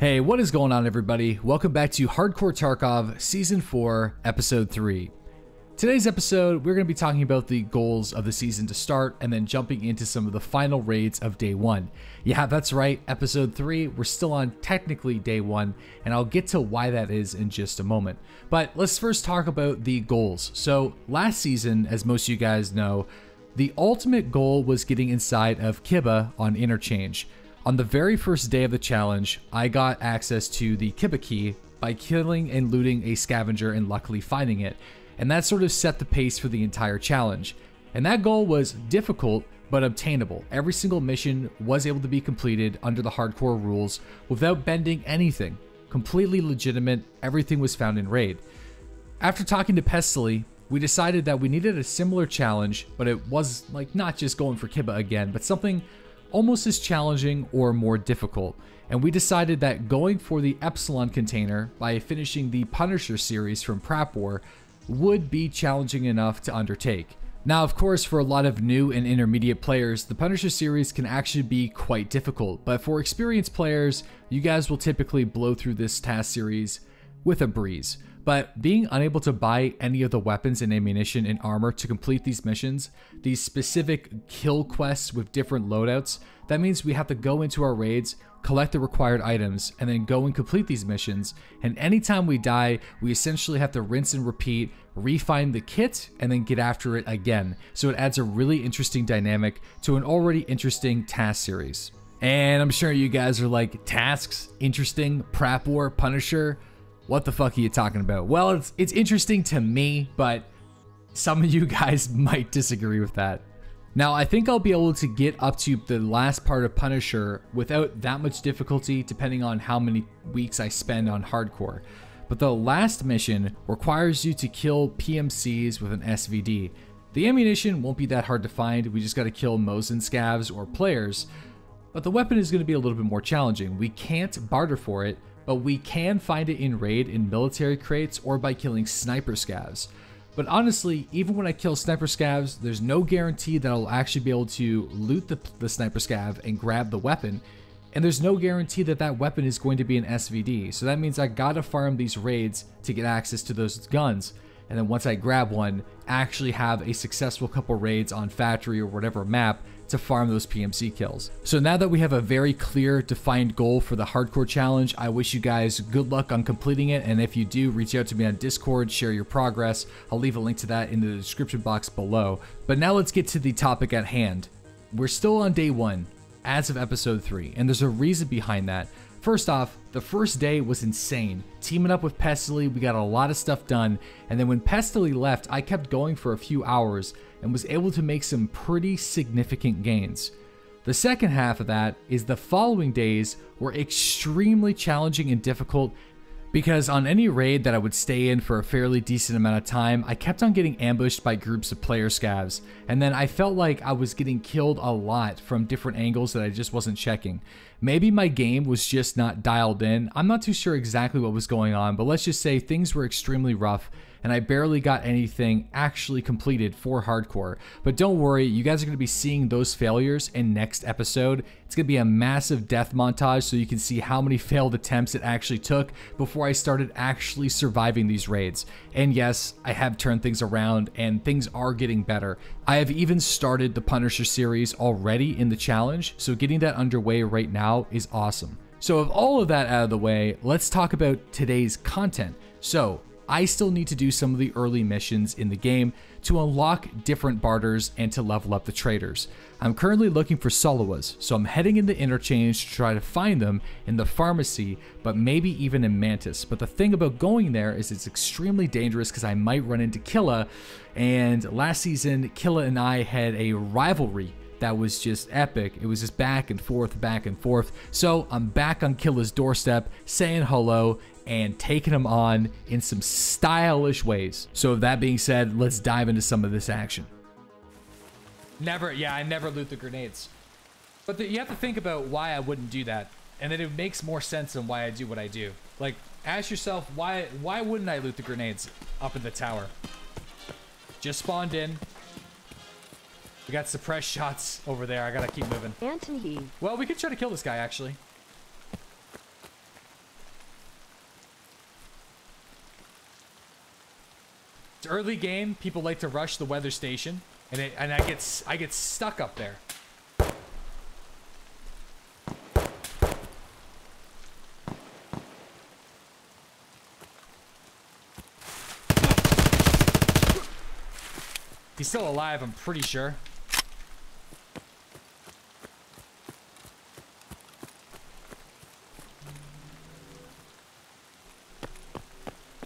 Hey, what is going on, everybody? Welcome back to Hardcore Tarkov Season 4, Episode 3. Today's episode, we're going to be talking about the goals of the season to start and then jumping into some of the final raids of Day 1. Yeah, that's right, Episode 3, we're still on technically Day 1, and I'll get to why that is in just a moment. But let's first talk about the goals. So, last season, as most of you guys know, the ultimate goal was getting inside of Killa on Interchange. On the very first day of the challenge, I got access to the Killa key by killing and looting a scavenger and luckily finding it. And that sort of set the pace for the entire challenge. And that goal was difficult, but obtainable. Every single mission was able to be completed under the hardcore rules without bending anything. Completely legitimate, everything was found in raid. After talking to Pestily, we decided that we needed a similar challenge, but it was like not just going for Killa again, but something almost as challenging or more difficult. And we decided that going for the Epsilon container by finishing the Punisher series from Prap War would be challenging enough to undertake. Now, of course, for a lot of new and intermediate players, the Punisher series can actually be quite difficult, but for experienced players, you guys will typically blow through this task series with a breeze. But being unable to buy any of the weapons and ammunition and armor to complete these missions, these specific kill quests with different loadouts, that means we have to go into our raids, collect the required items, and then go and complete these missions. And anytime we die, we essentially have to rinse and repeat, refine the kit, and then get after it again. So it adds a really interesting dynamic to an already interesting task series. And I'm sure you guys are like, tasks? Interesting? Prap War? Punisher? What the fuck are you talking about? Well, it's interesting to me, but some of you guys might disagree with that. Now, I think I'll be able to get up to the last part of Punisher without that much difficulty, depending on how many weeks I spend on hardcore. But the last mission requires you to kill PMCs with an SVD. The ammunition won't be that hard to find, we just gotta kill Mosin scavs or players. But the weapon is gonna be a little bit more challenging. We can't barter for it, but we can find it in raid in military crates or by killing sniper scavs. But honestly, even when I kill sniper scavs, there's no guarantee that I'll actually be able to loot the sniper scav and grab the weapon. And there's no guarantee that that weapon is going to be an SVD. So that means I gotta farm these raids to get access to those guns. And then once I grab one, actually have a successful couple raids on factory or whatever map to farm those PMC kills. So now that we have a very clear, defined goal for the hardcore challenge, I wish you guys good luck on completing it. And if you do, reach out to me on Discord, share your progress. I'll leave a link to that in the description box below. But now let's get to the topic at hand. We're still on Day 1, as of Episode 3, and there's a reason behind that. First off, the first day was insane. Teaming up with Pestily, we got a lot of stuff done, and then when Pestily left, I kept going for a few hours and was able to make some pretty significant gains. The second half of that is the following days were extremely challenging and difficult because on any raid that I would stay in for a fairly decent amount of time, I kept on getting ambushed by groups of player scavs, and then I felt like I was getting killed a lot from different angles that I just wasn't checking. Maybe my game was just not dialed in. I'm not too sure exactly what was going on, but let's just say things were extremely rough and I barely got anything actually completed for hardcore. But don't worry, you guys are going to be seeing those failures in next episode. It's going to be a massive death montage so you can see how many failed attempts it actually took before I started actually surviving these raids. And yes, I have turned things around and things are getting better. I have even started the Punisher series already in the challenge, so getting that underway right now is awesome. So with all of that out of the way, let's talk about today's content. So I still need to do some of the early missions in the game to unlock different barters and to level up the traders. I'm currently looking for salewas, so I'm heading into Interchange to try to find them in the pharmacy, but maybe even in Mantis. But the thing about going there is it's extremely dangerous because I might run into Killa, and last season Killa and I had a rivalry that was just epic. It was just back and forth, back and forth. So I'm back on Killa's doorstep, saying hello and taking him on in some stylish ways. So with that being said, let's dive into some of this action. I never loot the grenades. But you have to think about why I wouldn't do that. And then it makes more sense on why I do what I do. Like, ask yourself, why wouldn't I loot the grenades up in the tower? Just spawned in. We got suppressed shots over there. I gotta keep moving. Anthony. Well, we could try to kill this guy, actually. It's early game. People like to rush the weather station, and I get stuck up there. He's still alive, I'm pretty sure.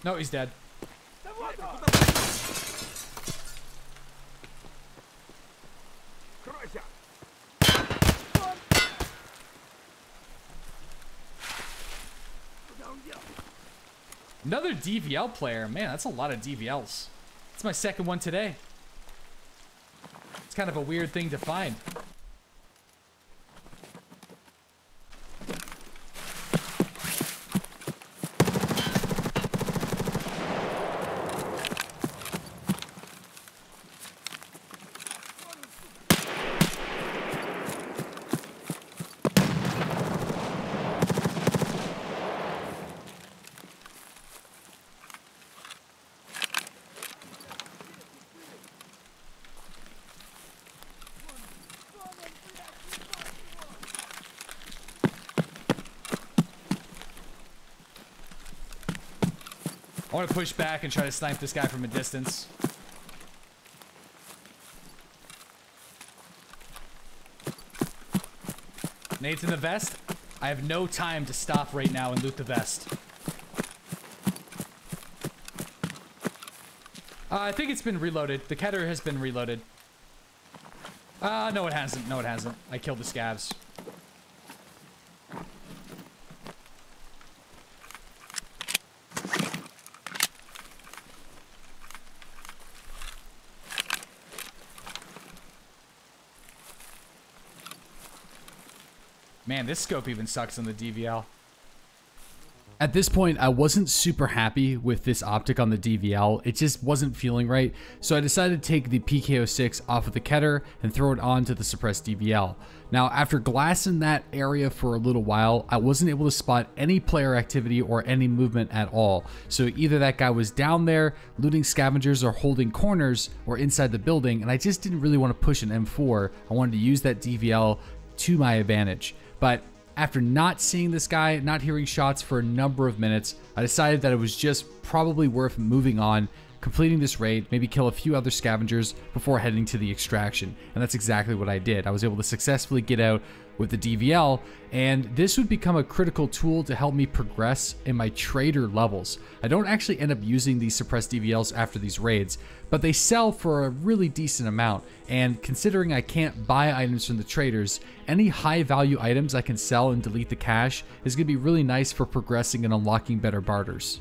No, he's dead. Another DVL player. Man, that's a lot of DVLs. It's my second one today. It's kind of a weird thing to find. I want to push back and try to snipe this guy from a distance. Nate's in the vest. I have no time to stop right now and loot the vest. I think it's been reloaded. The Keter has been reloaded. No it hasn't. No it hasn't. I killed the scavs. Man, this scope even sucks on the DVL. At this point, I wasn't super happy with this optic on the DVL. It just wasn't feeling right. So I decided to take the PK06 off of the Keter and throw it onto the suppressed DVL. Now, after glassing that area for a little while, I wasn't able to spot any player activity or any movement at all. So either that guy was down there looting scavengers or holding corners or inside the building, and I just didn't really want to push an M4. I wanted to use that DVL to my advantage. But after not seeing this guy, not hearing shots for a number of minutes, I decided that it was just probably worth moving on, completing this raid, maybe kill a few other scavengers before heading to the extraction. And that's exactly what I did. I was able to successfully get out with the DVL, and this would become a critical tool to help me progress in my trader levels. I don't actually end up using these suppressed DVLs after these raids, but they sell for a really decent amount, and considering I can't buy items from the traders, any high value items I can sell and delete the cache is going to be really nice for progressing and unlocking better barters.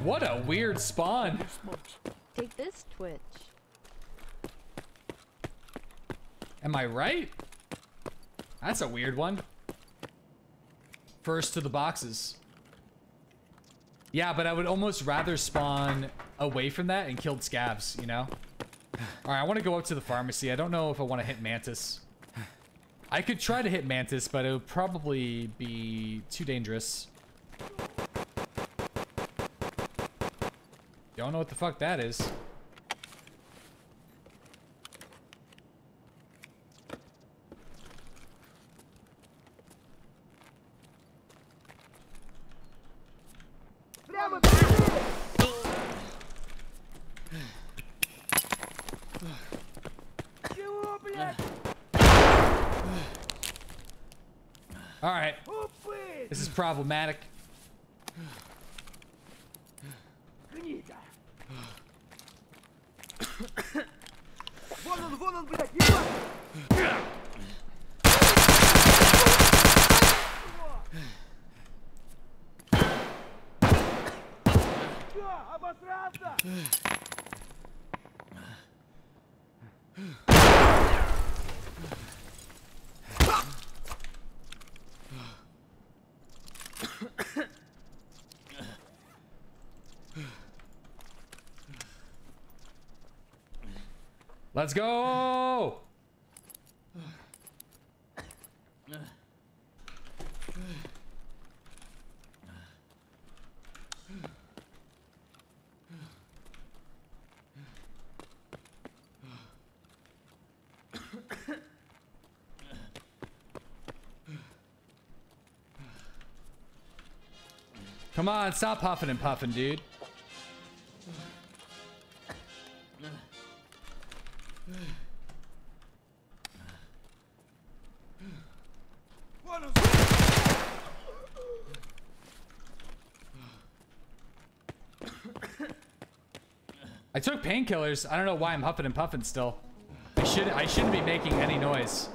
What a weird spawn. Take this, Twitch. Am I right? That's a weird one. First to the boxes. Yeah, but I would almost rather spawn away from that and killed scavs, you know? Alright, I want to go up to the pharmacy. I don't know if I want to hit Mantis. I could try to hit Mantis, but it would probably be too dangerous. Don't know what the fuck that is. All right, this is problematic. Let's go! Come on, stop huffing and puffing, dude. I took painkillers. I don't know why I'm huffing and puffing still. I shouldn't be making any noise.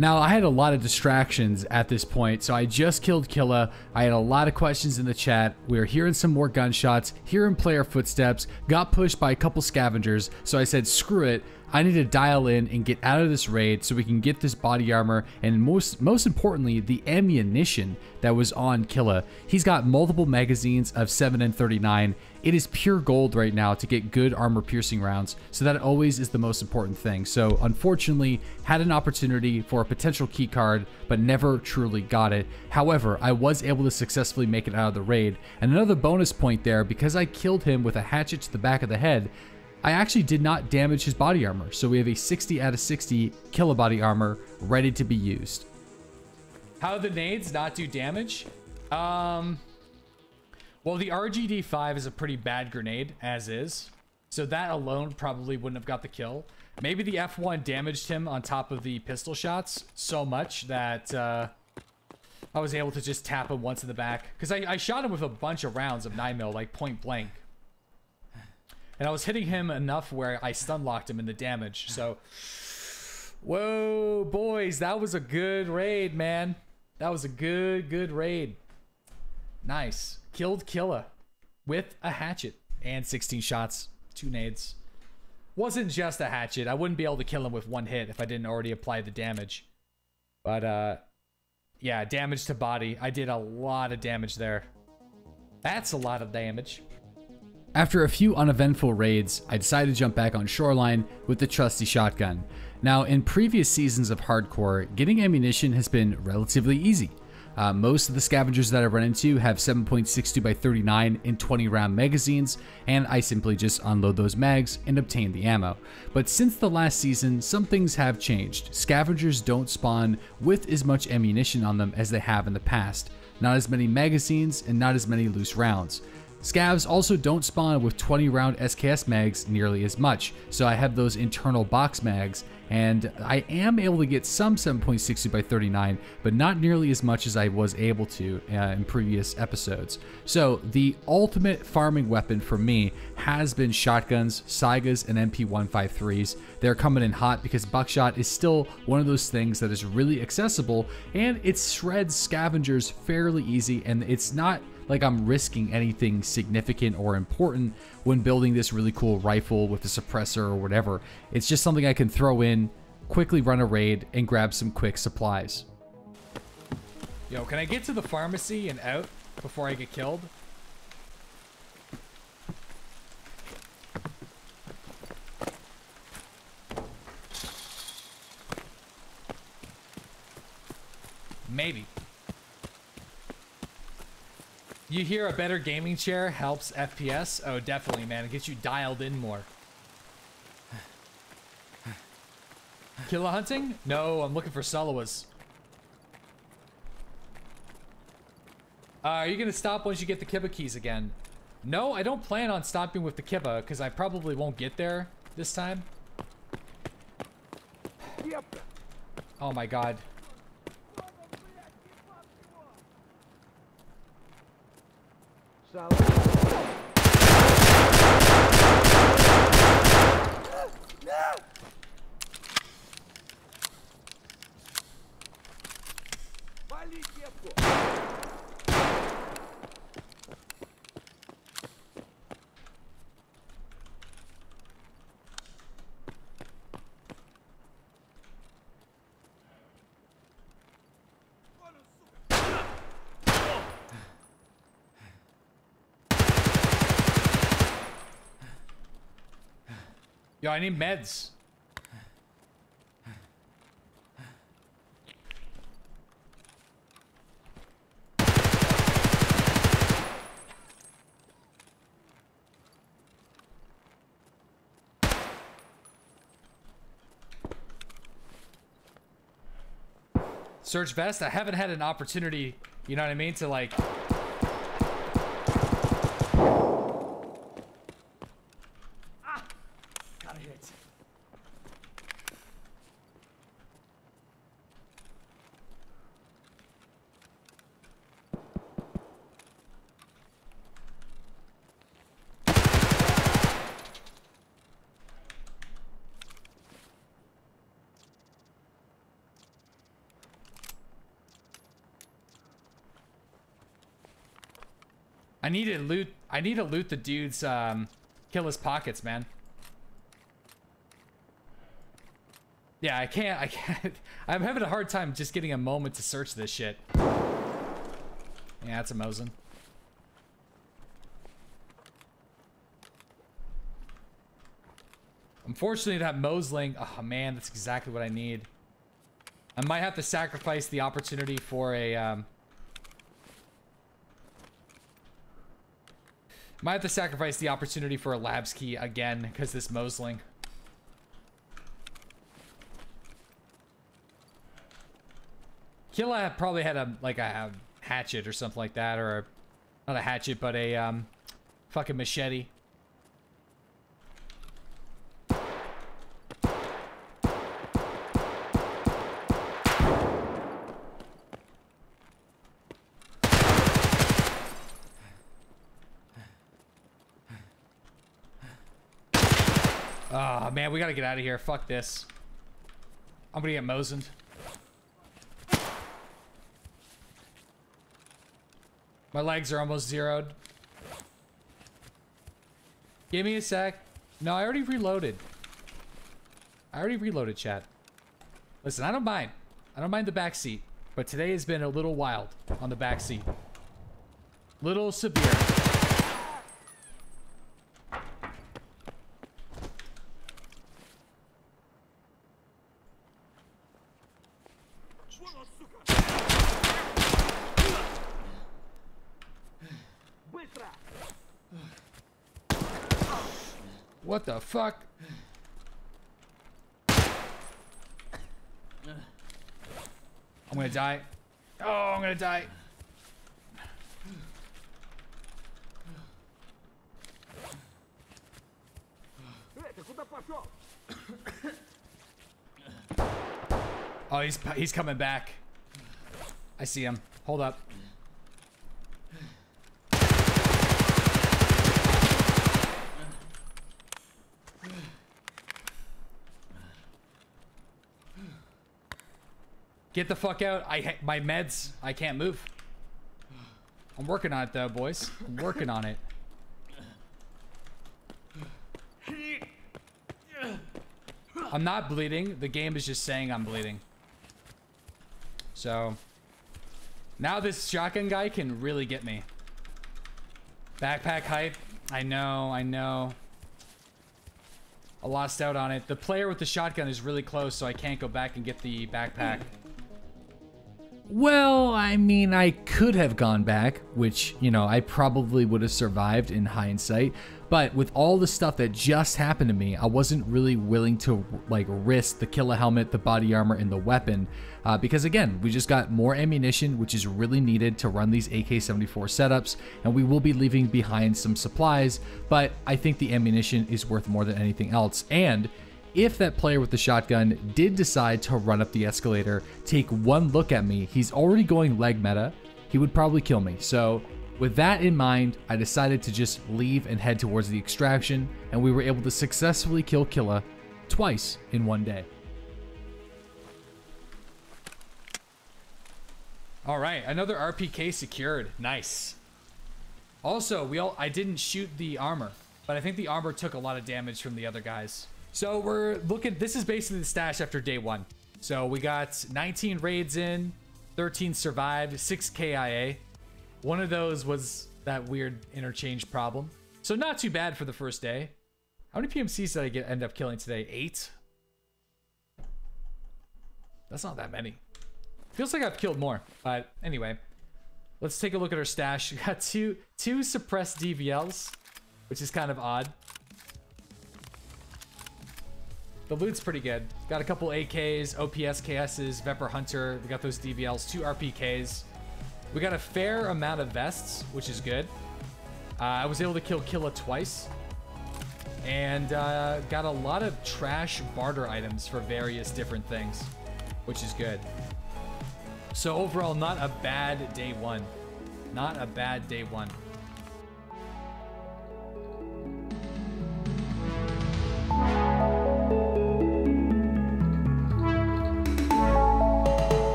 Now, I had a lot of distractions at this point, so I just killed Killa. I had a lot of questions in the chat. We were hearing some more gunshots, hearing player footsteps, got pushed by a couple scavengers, so I said, screw it. I need to dial in and get out of this raid so we can get this body armor and most importantly, the ammunition that was on Killa. He's got multiple magazines of 7 and 39. It is pure gold right now to get good armor piercing rounds, so that always is the most important thing. So unfortunately, had an opportunity for a potential key card, but never truly got it. However, I was able to successfully make it out of the raid. And another bonus point there, because I killed him with a hatchet to the back of the head, I actually did not damage his body armor, so we have a 60 out of 60 Killa body armor ready to be used. How do the nades not do damage? Well, the RGD5 is a pretty bad grenade, as is, so that alone probably wouldn't have got the kill. Maybe the F1 damaged him on top of the pistol shots so much that I was able to just tap him once in the back. Because I shot him with a bunch of rounds of 9mm, like point blank. And I was hitting him enough where I stun locked him in the damage. So, whoa, boys, that was a good raid, man. That was a good raid. Nice. Killed Killa with a hatchet and 16 shots, 2 nades. Wasn't just a hatchet. I wouldn't be able to kill him with one hit if I didn't already apply the damage. But, yeah, damage to body. I did a lot of damage there. That's a lot of damage. After a few uneventful raids, I decided to jump back on Shoreline with the trusty shotgun. Now, in previous seasons of Hardcore, getting ammunition has been relatively easy. Most of the scavengers that I run into have 7.62 by 39 in 20 round magazines, and I simply just unload those mags and obtain the ammo. But since the last season, some things have changed. Scavengers don't spawn with as much ammunition on them as they have in the past. Not as many magazines and not as many loose rounds. Scavs also don't spawn with 20 round SKS mags nearly as much, so I have those internal box mags, and I am able to get some 7.62 by 39, but not nearly as much as I was able to in previous episodes. So the ultimate farming weapon for me has been shotguns, Saigas, and MP153s. They're coming in hot because buckshot is still one of those things that is really accessible, and it shreds scavengers fairly easy, and it's not like I'm risking anything significant or important when building this really cool rifle with a suppressor or whatever. It's just something I can throw in, quickly run a raid, and grab some quick supplies. Yo, can I get to the pharmacy and out before I get killed? Maybe. You hear a better gaming chair helps FPS? Oh, definitely, man. It gets you dialed in more. Killa hunting? No, I'm looking for salewas. Are you going to stop once you get the Kibba keys again? No, I don't plan on stopping with the Kibba, because I probably won't get there this time. Oh my god. Yo, I need meds. Search vest? I haven't had an opportunity, you know what I mean, to like I need to loot the dude's Killa's pockets, man. Yeah, I can't. I'm having a hard time just getting a moment to search this shit. Yeah, that's a Mosin. Unfortunately, that Mosling. Oh man, that's exactly what I need. I might have to sacrifice the opportunity for a. Might have to sacrifice the opportunity for a labs key again because this Mosling. Killa probably had a hatchet or something like that, or not a hatchet, but a fucking machete. Oh man, we gotta get out of here. Fuck this. I'm gonna get Mosened. My legs are almost zeroed. Give me a sec. No, I already reloaded. Chat. Listen, I don't mind. I don't mind the back seat. But today has been a little wild on the back seat. Little severe. What the fuck? I'm gonna die. Oh, I'm gonna die. Oh, he's coming back. I see him. Hold up. Get the fuck out. My meds. I can't move. I'm working on it though, boys. I'm working on it. I'm not bleeding. The game is just saying I'm bleeding. So now this shotgun guy can really get me. Backpack hype. I know. I lost out on it. The player with the shotgun is really close, so I can't go back and get the backpack. Well, I mean, I could have gone back, which, you know, I probably would have survived in hindsight. But with all the stuff that just happened to me, I wasn't really willing to, like, risk the Killa helmet, the body armor, and the weapon. Because, again, we just got more ammunition, which is really needed to run these AK-74 setups. And we will be leaving behind some supplies. But I think the ammunition is worth more than anything else. And if that player with the shotgun did decide to run up the escalator, take one look at me, he's already going leg meta, he would probably kill me. So with that in mind, I decided to just leave and head towards the extraction, and we were able to successfully kill Killa twice in one day. All right, another RPK secured. Nice. Also, I didn't shoot the armor, but I think the armor took a lot of damage from the other guys. So we're looking, this is basically the stash after day one. So we got 19 raids in, 13 survived, 6 KIA. One of those was that weird interchange problem. So not too bad for the first day. How many PMCs did I end up killing today? 8? That's not that many. Feels like I've killed more, but anyway. Let's take a look at our stash. We got two suppressed DVLs, which is kind of odd. The loot's pretty good. Got a couple AKs, OPS KSs, Vepr Hunter. We got those DVLs, 2 RPKs. We got a fair amount of vests, which is good. I was able to kill Killa twice. And got a lot of trash barter items for various different things, which is good. So overall, not a bad day one. Not a bad day one.